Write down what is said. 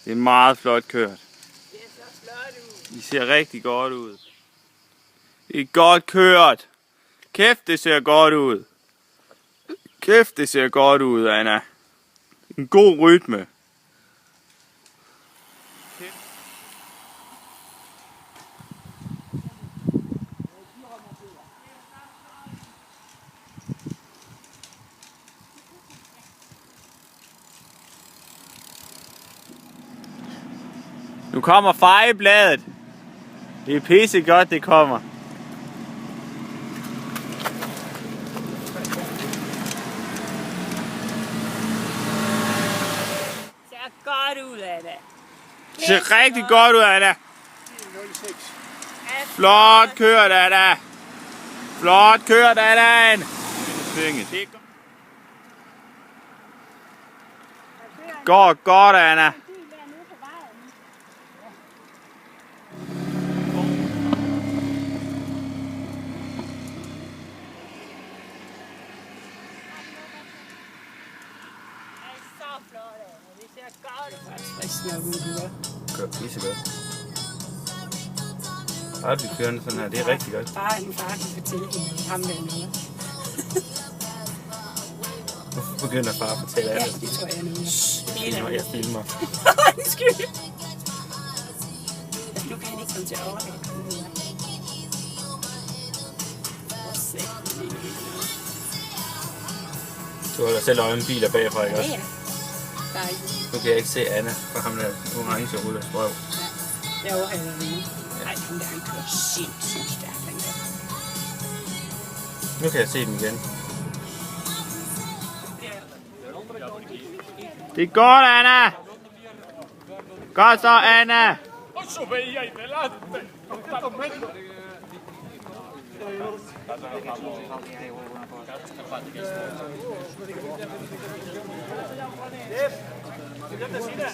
Det er meget flot kørt. Det er så flot ud. I ser rigtig godt ud. Det er godt kørt. Kæft, det ser godt ud. Kæft, det ser godt ud, Anna. En god rytme. Nu kommer fejebladet. Det er pisse godt, det kommer. Ser godt ud, Anna. Det ser rigtig godt ud, Anna. 06. Flot kørt, Anna. Flot kørt, Anna. Går godt, Anna. Kører pisse godt. Bare vi kører sådan her, det er rigtig godt. Far kan fortælle ham der noget. Hvorfor begynder far at fortælle Ja, andet? det tror jeg nu. Jeg filmer. Undskyld. Nu kan han ikke komme til at overhale. Du holder selv øje med biler bagfra, ikke Ja, også? ja. Nu kan jeg ikke se Anna fra ham der orange ruller røv. Jeg overhaler lige. Ej, ham der, han kører sindssygt stærkt, han der. Nu kan jeg se dem igen. Det er godt, Anna! Godt så, Anna!